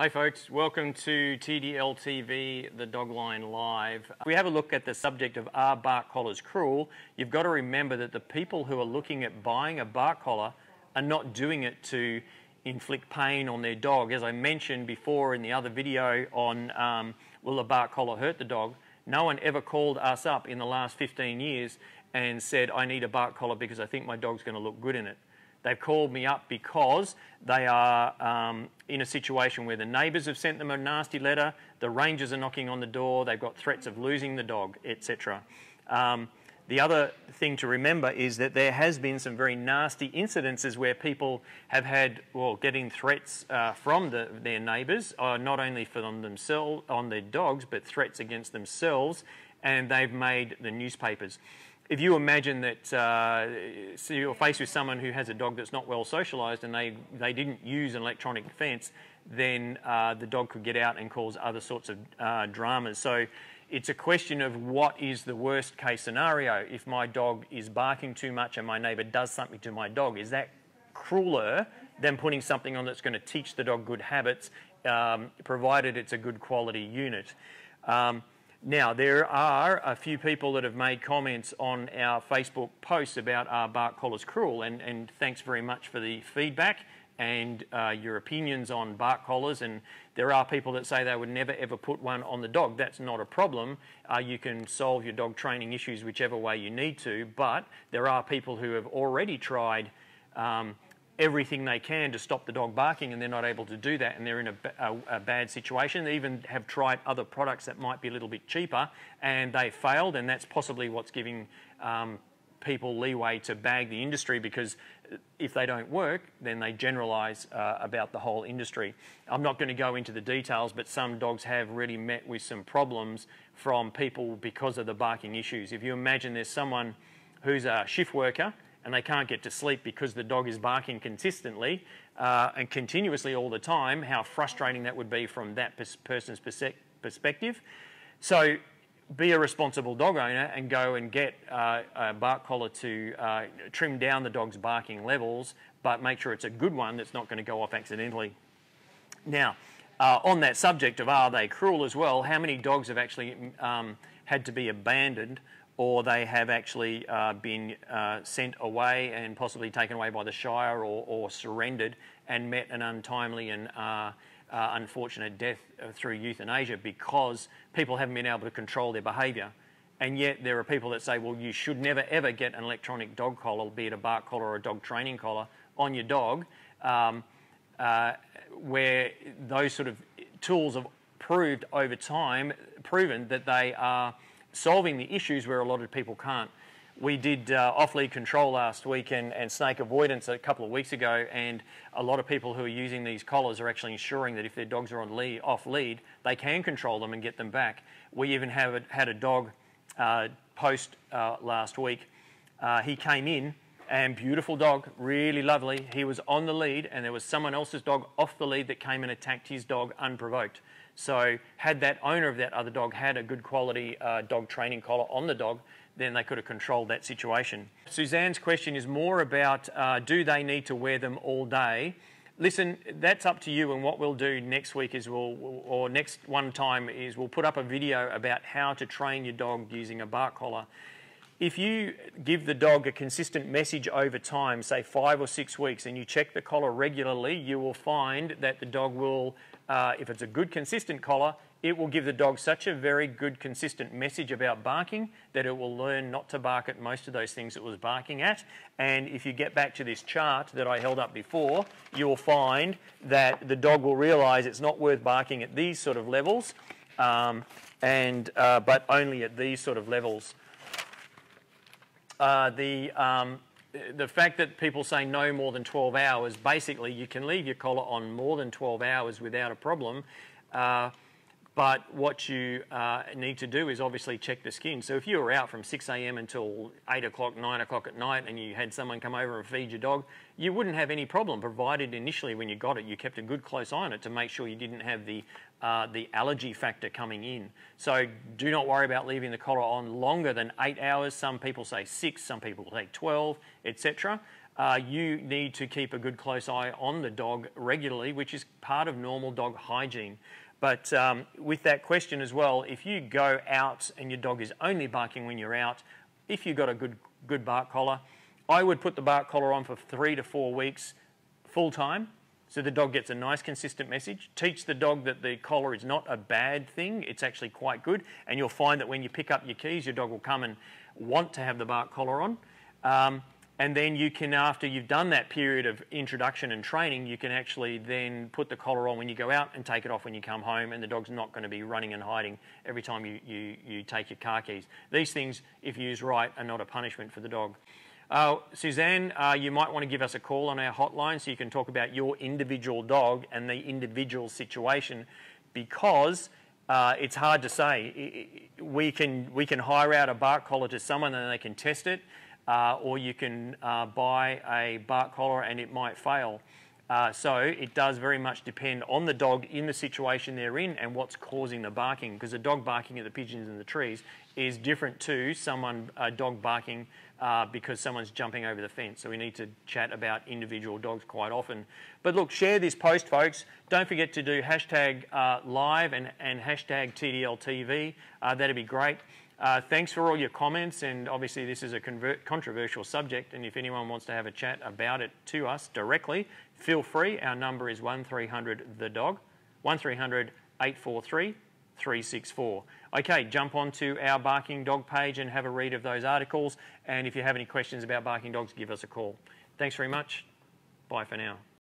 Hi folks, welcome to TDL TV, the Dogline Live. We have a look at the subject of are bark collars cruel. You've got to remember that the people who are looking at buying a bark collar are not doing it to inflict pain on their dog. As I mentioned before in the other video on will a bark collar hurt the dog, no one ever called us up in the last 15 years and said, I need a bark collar because I think my dog's going to look good in it. They've called me up because they are in a situation where the neighbours have sent them a nasty letter, the rangers are knocking on the door, they've got threats of losing the dog, etc. The other thing to remember is that there has been some very nasty incidences where people have had, well, getting threats from their neighbours, not only for themselves, on their dogs, but threats against themselves, and they've made the newspapers. If you imagine that you're faced with someone who has a dog that's not well socialised and they didn't use an electronic fence, then the dog could get out and cause other sorts of dramas. So it's a question of what is the worst case scenario. If my dog is barking too much and my neighbour does something to my dog, is that crueler than putting something on that's going to teach the dog good habits, provided it's a good quality unit? Now, there are a few people that have made comments on our Facebook posts about are bark collars cruel, and thanks very much for the feedback and your opinions on bark collars. And there are people that say they would never ever put one on the dog. That's not a problem. You can solve your dog training issues whichever way you need to, but there are people who have already tried everything they can to stop the dog barking and they're not able to do that, and they're in a bad situation. They even have tried other products that might be a little bit cheaper and they failed, and that's possibly what's giving people leeway to bag the industry, because if they don't work then they generalise about the whole industry. I'm not going to go into the details, but some dogs have really met with some problems from people because of the barking issues. If you imagine there's someone who's a shift worker and they can't get to sleep because the dog is barking consistently and continuously all the time, how frustrating that would be from that person's perspective. So be a responsible dog owner and go and get a bark collar to trim down the dog's barking levels, but make sure it's a good one that's not going to go off accidentally. Now, on that subject of are they cruel as well, how many dogs have actually had to be abandoned, or they have actually been sent away and possibly taken away by the Shire, or surrendered and met an untimely and unfortunate death through euthanasia because people haven't been able to control their behaviour? And yet there are people that say, well, you should never ever get an electronic dog collar, be it a bark collar or a dog training collar, on your dog, where those sort of tools have proved over time, proven that they are solving the issues where a lot of people can't. We did off-lead control last week and snake avoidance a couple of weeks ago, and a lot of people who are using these collars are actually ensuring that if their dogs are on off-lead, they can control them and get them back. We even had a dog post last week. He came in, and beautiful dog, really lovely. He was on the lead and there was someone else's dog off the lead that came and attacked his dog unprovoked. So had that owner of that other dog had a good quality dog training collar on the dog, then they could have controlled that situation. Suzanne's question is more about do they need to wear them all day? Listen, that's up to you, and what we'll do next week is we'll put up a video about how to train your dog using a bark collar. If you give the dog a consistent message over time, say 5 or 6 weeks, and you check the collar regularly, you will find that the dog will, if it's a good consistent collar, it will give the dog such a very good consistent message about barking that it will learn not to bark at most of those things it was barking at. And if you get back to this chart that I held up before, you will find that the dog will realise it's not worth barking at these sort of levels, but only at these sort of levels. The fact that people say no more than 12 hours, basically you can leave your collar on more than 12 hours without a problem, but what you need to do is obviously check the skin. So if you were out from 6 AM until 8 o'clock, 9 o'clock at night, and you had someone come over and feed your dog, you wouldn't have any problem, provided initially when you got it you kept a good close eye on it to make sure you didn't have the allergy factor coming in. So do not worry about leaving the collar on longer than 8 hours. Some people say 6, some people say 12, etc. you need to keep a good close eye on the dog regularly, which is part of normal dog hygiene. But with that question as well, if you go out and your dog is only barking when you're out, if you've got a good bark collar, I would put the bark collar on for 3 to 4 weeks full time, so the dog gets a nice consistent message. Teach the dog that the collar is not a bad thing, it's actually quite good, and you'll find that when you pick up your keys, your dog will come and want to have the bark collar on. And then you can, after you've done that period of introduction and training, you can actually then put the collar on when you go out and take it off when you come home, and the dog's not going to be running and hiding every time you take your car keys. These things, if used right, are not a punishment for the dog. Suzanne, you might want to give us a call on our hotline so you can talk about your individual dog and the individual situation, because it's hard to say. We can hire out a bark collar to someone and they can test it, or you can buy a bark collar and it might fail. So it does very much depend on the dog in the situation they're in and what's causing the barking, because a dog barking at the pigeons in the trees is different to a dog barking because someone's jumping over the fence. So we need to chat about individual dogs quite often. But look, share this post, folks. Don't forget to do hashtag live and hashtag TDLTV. That'd be great. Thanks for all your comments, and obviously this is a controversial subject, and if anyone wants to have a chat about it to us directly, feel free. Our number is 1300-THE-DOG, 1300-843-364. Okay, jump onto our Barking Dog page and have a read of those articles, and if you have any questions about barking dogs, give us a call. Thanks very much. Bye for now.